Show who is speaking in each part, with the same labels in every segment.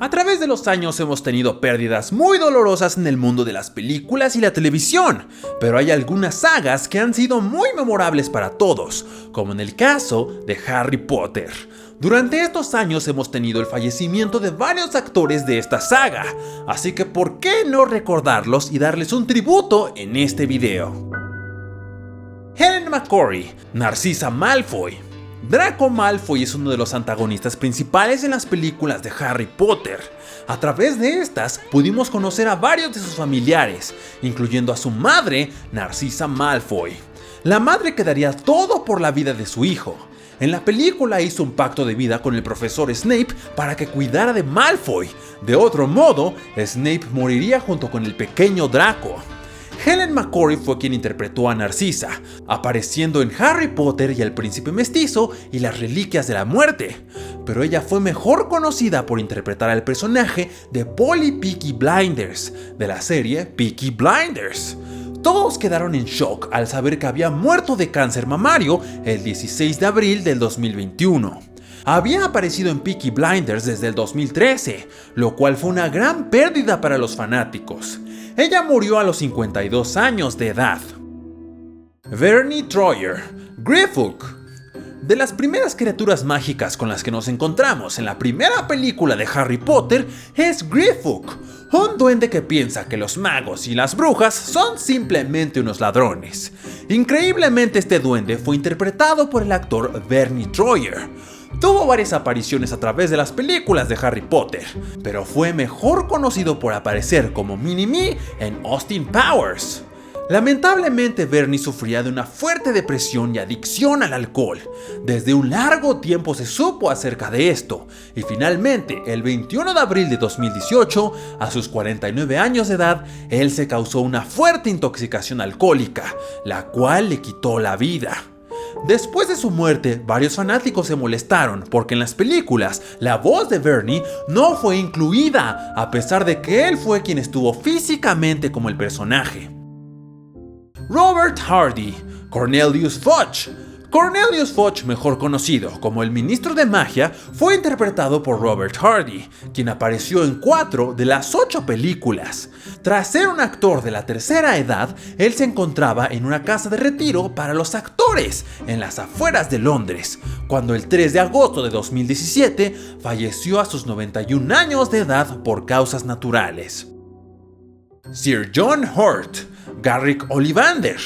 Speaker 1: A través de los años hemos tenido pérdidas muy dolorosas en el mundo de las películas y la televisión, pero hay algunas sagas que han sido muy memorables para todos, como en el caso de Harry Potter. Durante estos años hemos tenido el fallecimiento de varios actores de esta saga, así que ¿por qué no recordarlos y darles un tributo en este video? Helen McCrory, Narcissa Malfoy. Draco Malfoy es uno de los antagonistas principales en las películas de Harry Potter. A través de estas pudimos conocer a varios de sus familiares, incluyendo a su madre, Narcissa Malfoy. La madre que daría todo por la vida de su hijo. En la película hizo un pacto de vida con el profesor Snape para que cuidara de Malfoy. De otro modo, Snape moriría junto con el pequeño Draco. Helen McCrory fue quien interpretó a Narcissa, apareciendo en Harry Potter y el Príncipe Mestizo y las Reliquias de la Muerte, pero ella fue mejor conocida por interpretar al personaje de Polly Peaky Blinders, de la serie Peaky Blinders. Todos quedaron en shock al saber que había muerto de cáncer mamario el 16 de abril del 2021. Había aparecido en Peaky Blinders desde el 2013, lo cual fue una gran pérdida para los fanáticos. Ella murió a los 52 años de edad. Verney Troyer, Griffook. De las primeras criaturas mágicas con las que nos encontramos en la primera película de Harry Potter es Griffook, un duende que piensa que los magos y las brujas son simplemente unos ladrones. Increíblemente, este duende fue interpretado por el actor Verney Troyer. Tuvo varias apariciones a través de las películas de Harry Potter, pero fue mejor conocido por aparecer como Mini-Me en Austin Powers. Lamentablemente, Verney sufría de una fuerte depresión y adicción al alcohol. Desde un largo tiempo se supo acerca de esto, y finalmente, el 21 de abril de 2018, a sus 49 años de edad, él se causó una fuerte intoxicación alcohólica, la cual le quitó la vida. Después de su muerte, varios fanáticos se molestaron porque en las películas la voz de Verney no fue incluida, a pesar de que él fue quien estuvo físicamente como el personaje. Robert Hardy, Cornelius Fudge. Cornelius Fudge, mejor conocido como el Ministro de Magia, fue interpretado por Robert Hardy, quien apareció en 4 de las 8 películas. Tras ser un actor de la tercera edad, él se encontraba en una casa de retiro para los actores en las afueras de Londres, cuando el 3 de agosto de 2017 falleció a sus 91 años de edad por causas naturales. Sir John Hurt, Garrick Ollivander.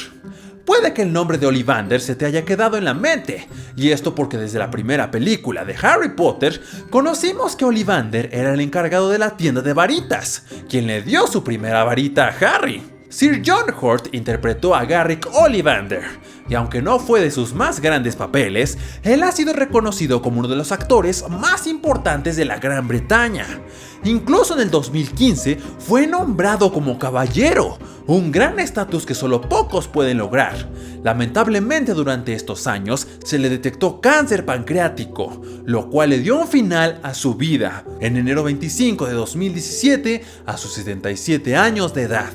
Speaker 1: Puede que el nombre de Ollivander se te haya quedado en la mente, y esto porque desde la primera película de Harry Potter conocimos que Ollivander era el encargado de la tienda de varitas, quien le dio su primera varita a Harry. Sir John Hurt interpretó a Garrick Ollivander, y aunque no fue de sus más grandes papeles, él ha sido reconocido como uno de los actores más importantes de la Gran Bretaña. Incluso en el 2015 fue nombrado como caballero, un gran estatus que solo pocos pueden lograr. Lamentablemente, durante estos años se le detectó cáncer pancreático, lo cual le dio un final a su vida en enero 25 de 2017 a sus 77 años de edad.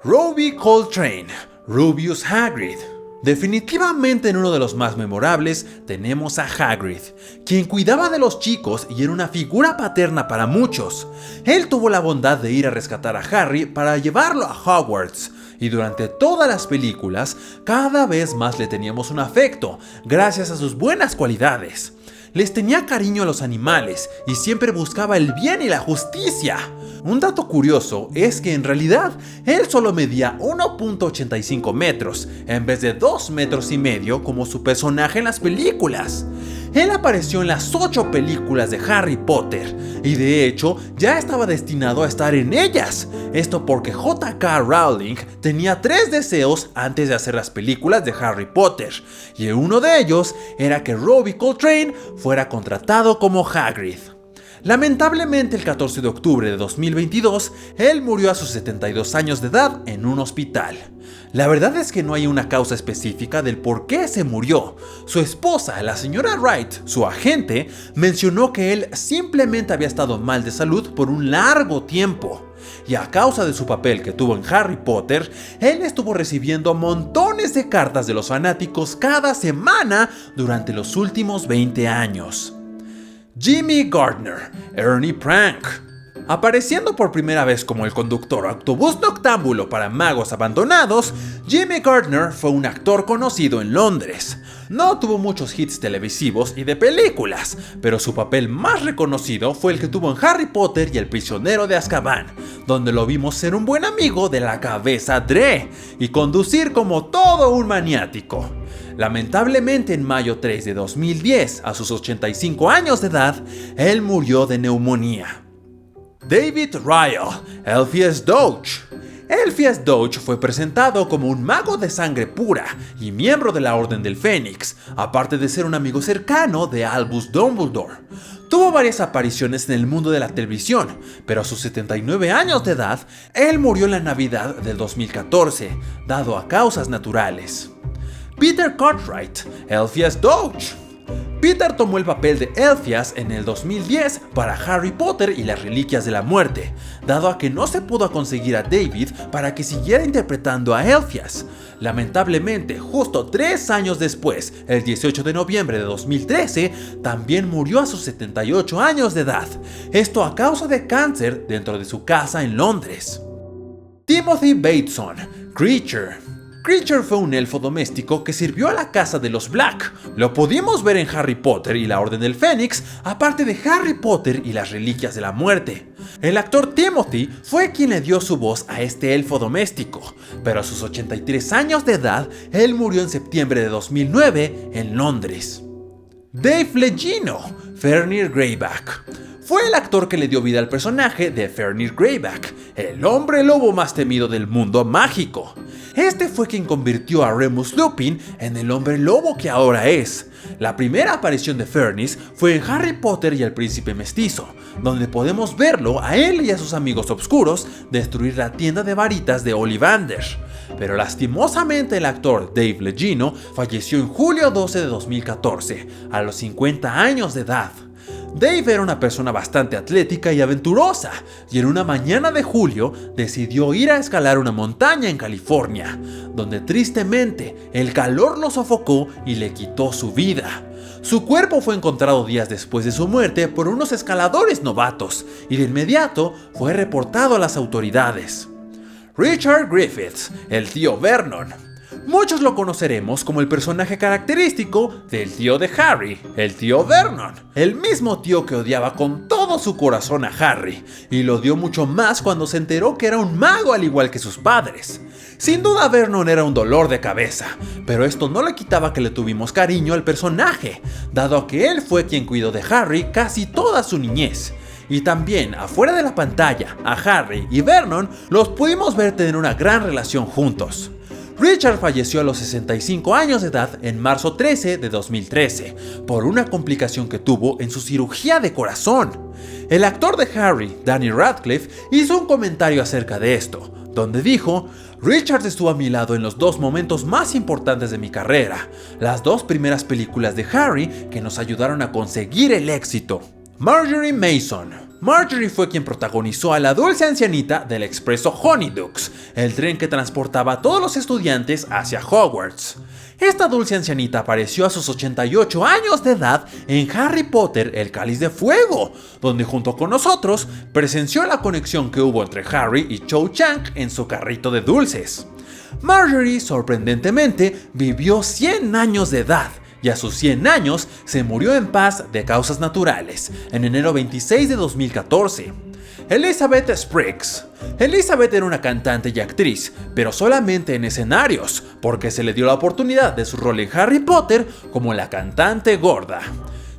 Speaker 1: Robbie Coltrane, Rubius Hagrid. Definitivamente en uno de los más memorables tenemos a Hagrid, quien cuidaba de los chicos y era una figura paterna para muchos. Él tuvo la bondad de ir a rescatar a Harry para llevarlo a Hogwarts, y durante todas las películas cada vez más le teníamos un afecto, gracias a sus buenas cualidades. Les tenía cariño a los animales y siempre buscaba el bien y la justicia. Un dato curioso es que en realidad él solo medía 1.85 metros en vez de 2,5 metros como su personaje en las películas. Él apareció en las 8 películas de Harry Potter y de hecho ya estaba destinado a estar en ellas. Esto porque J.K. Rowling tenía 3 deseos antes de hacer las películas de Harry Potter, y uno de ellos era que Robbie Coltrane fuera contratado como Hagrid. Lamentablemente, el 14 de octubre de 2022, él murió a sus 72 años de edad en un hospital. La verdad es que no hay una causa específica del por qué se murió. Su esposa, la señora Wright, su agente, mencionó que él simplemente había estado mal de salud por un largo tiempo. Y a causa de su papel que tuvo en Harry Potter, él estuvo recibiendo montones de cartas de los fanáticos cada semana durante los últimos 20 años. Jimmy Gardner, Ernie Prank. Apareciendo por primera vez como el conductor autobús noctámbulo para magos abandonados, Jimmy Gardner fue un actor conocido en Londres. No tuvo muchos hits televisivos y de películas, pero su papel más reconocido fue el que tuvo en Harry Potter y el prisionero de Azkaban, donde lo vimos ser un buen amigo de la cabeza Dre y conducir como todo un maniático. Lamentablemente, en mayo 3 de 2010, a sus 85 años de edad, él murió de neumonía. David Ryle, Elphias Doge. Elphias Doge fue presentado como un mago de sangre pura y miembro de la Orden del Fénix, aparte de ser un amigo cercano de Albus Dumbledore. Tuvo varias apariciones en el mundo de la televisión, pero a sus 79 años de edad, él murió en la Navidad del 2014, dado a causas naturales. Peter Cartwright, Elphias Doge. Peter tomó el papel de Elphias en el 2010 para Harry Potter y las Reliquias de la Muerte, dado a que no se pudo conseguir a David para que siguiera interpretando a Elphias. Lamentablemente, justo 3 años después, el 18 de noviembre de 2013, también murió a sus 78 años de edad, esto a causa de cáncer dentro de su casa en Londres. Timothy Bateson, Creature. Creature fue un elfo doméstico que sirvió a la casa de los Black. Lo pudimos ver en Harry Potter y la Orden del Fénix, aparte de Harry Potter y las Reliquias de la Muerte. El actor Timothy fue quien le dio su voz a este elfo doméstico, pero a sus 83 años de edad, él murió en septiembre de 2009 en Londres. Dave Legino, Fenrir Greyback. Fue el actor que le dio vida al personaje de Fenrir Greyback, el hombre lobo más temido del mundo mágico. Este fue quien convirtió a Remus Lupin en el hombre lobo que ahora es. La primera aparición de Fenrir fue en Harry Potter y el Príncipe Mestizo, donde podemos verlo a él y a sus amigos oscuros destruir la tienda de varitas de Ollivander. Pero lastimosamente el actor Dave Legino falleció en julio 12 de 2014, a los 50 años de edad. Dave era una persona bastante atlética y aventurosa, y en una mañana de julio decidió ir a escalar una montaña en California, donde tristemente el calor lo sofocó y le quitó su vida. Su cuerpo fue encontrado días después de su muerte por unos escaladores novatos, y de inmediato fue reportado a las autoridades. Richard Griffiths, el tío Vernon. Muchos lo conoceremos como el personaje característico del tío de Harry, el tío Vernon, el mismo tío que odiaba con todo su corazón a Harry, y lo odió mucho más cuando se enteró que era un mago al igual que sus padres. Sin duda Vernon era un dolor de cabeza, pero esto no le quitaba que le tuvimos cariño al personaje, dado a que él fue quien cuidó de Harry casi toda su niñez. Y también, afuera de la pantalla, a Harry y Vernon los pudimos ver tener una gran relación juntos. Richard falleció a los 65 años de edad en marzo 13 de 2013 por una complicación que tuvo en su cirugía de corazón. El actor de Harry, Danny Radcliffe, hizo un comentario acerca de esto, donde dijo: Richard estuvo a mi lado en los 2 momentos más importantes de mi carrera, las 2 primeras películas de Harry que nos ayudaron a conseguir el éxito. Marjorie Mason. Marjorie fue quien protagonizó a la dulce ancianita del expreso Honeydukes, el tren que transportaba a todos los estudiantes hacia Hogwarts. Esta dulce ancianita apareció a sus 88 años de edad en Harry Potter, el Cáliz de Fuego, donde junto con nosotros presenció la conexión que hubo entre Harry y Cho Chang en su carrito de dulces. Marjorie, sorprendentemente, vivió 100 años de edad, y a sus 100 años se murió en paz de causas naturales, en enero 26 de 2014. Elizabeth Spriggs. Elizabeth era una cantante y actriz, pero solamente en escenarios, porque se le dio la oportunidad de su rol en Harry Potter como la cantante gorda.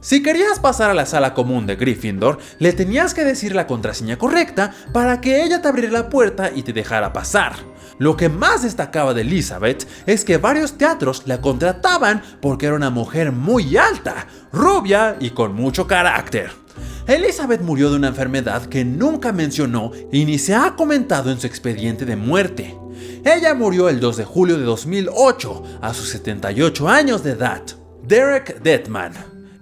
Speaker 1: Si querías pasar a la sala común de Gryffindor, le tenías que decir la contraseña correcta para que ella te abriera la puerta y te dejara pasar. Lo que más destacaba de Elizabeth es que varios teatros la contrataban porque era una mujer muy alta, rubia y con mucho carácter. Elizabeth murió de una enfermedad que nunca mencionó y ni se ha comentado en su expediente de muerte. Ella murió el 2 de julio de 2008, a sus 78 años de edad. Derek Detman.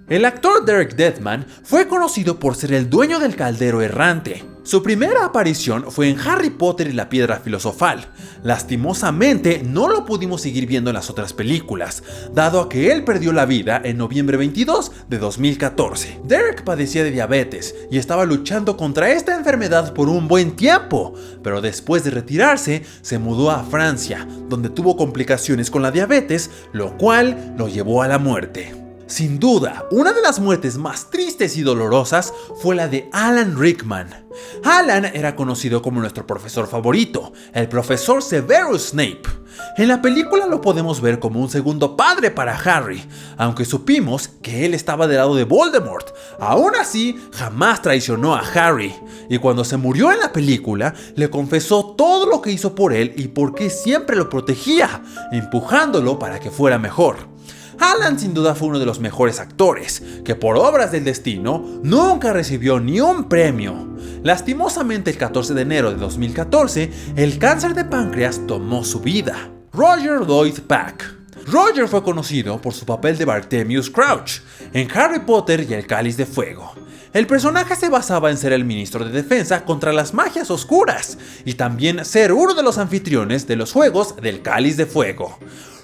Speaker 1: El actor Derek Detman fue conocido por ser el dueño del caldero errante. Su primera aparición fue en Harry Potter y la Piedra Filosofal. Lastimosamente, no lo pudimos seguir viendo en las otras películas, dado a que él perdió la vida en noviembre 22 de 2014. Derek padecía de diabetes y estaba luchando contra esta enfermedad por un buen tiempo, pero después de retirarse, se mudó a Francia, donde tuvo complicaciones con la diabetes, lo cual lo llevó a la muerte. Sin duda, una de las muertes más tristes y dolorosas fue la de Alan Rickman. Alan era conocido como nuestro profesor favorito, el profesor Severus Snape. En la película lo podemos ver como un segundo padre para Harry, aunque supimos que él estaba del lado de Voldemort. Aún así, jamás traicionó a Harry, y cuando se murió en la película, le confesó todo lo que hizo por él y por qué siempre lo protegía, empujándolo para que fuera mejor. Alan sin duda fue uno de los mejores actores, que por obras del destino nunca recibió ni un premio. Lastimosamente el 14 de enero de 2014, el cáncer de páncreas tomó su vida. Roger Lloyd Pack. Roger fue conocido por su papel de Bartholomew Crouch en Harry Potter y el Cáliz de Fuego. El personaje se basaba en ser el ministro de defensa contra las magias oscuras y también ser uno de los anfitriones de los juegos del Cáliz de Fuego.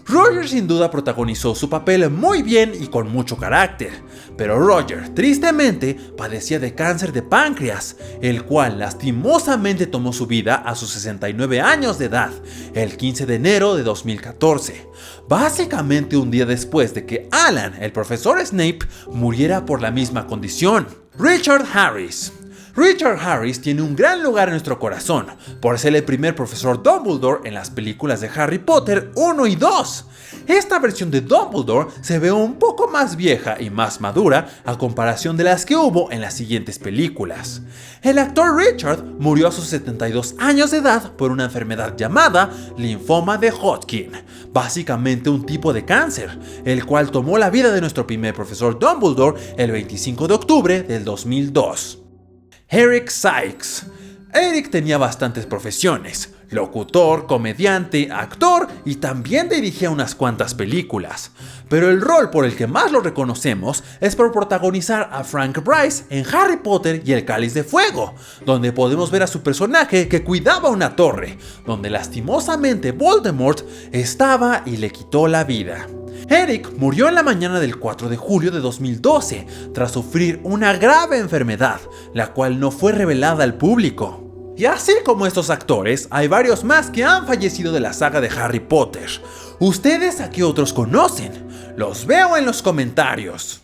Speaker 1: Roger sin duda protagonizó su papel muy bien y con mucho carácter, pero Roger tristemente padecía de cáncer de páncreas, el cual lastimosamente tomó su vida a sus 69 años de edad, el 15 de enero de 2014, básicamente un día después de que Alan, el profesor Snape, muriera por la misma condición. Richard Harris. Richard Harris tiene un gran lugar en nuestro corazón, por ser el primer profesor Dumbledore en las películas de Harry Potter 1 y 2. Esta versión de Dumbledore se ve un poco más vieja y más madura a comparación de las que hubo en las siguientes películas. El actor Richard murió a sus 72 años de edad por una enfermedad llamada linfoma de Hodgkin, básicamente un tipo de cáncer, el cual tomó la vida de nuestro primer profesor Dumbledore el 25 de octubre del 2002. Eric Sykes. Eric tenía bastantes profesiones: locutor, comediante, actor y también dirigía unas cuantas películas. Pero el rol por el que más lo reconocemos es por protagonizar a Frank Bryce en Harry Potter y el Cáliz de Fuego, donde podemos ver a su personaje que cuidaba una torre, donde lastimosamente Voldemort estaba y le quitó la vida. Eric murió en la mañana del 4 de julio de 2012 tras sufrir una grave enfermedad, la cual no fue revelada al público. Y así como estos actores, hay varios más que han fallecido de la saga de Harry Potter. ¿Ustedes a qué otros conocen? Los veo en los comentarios.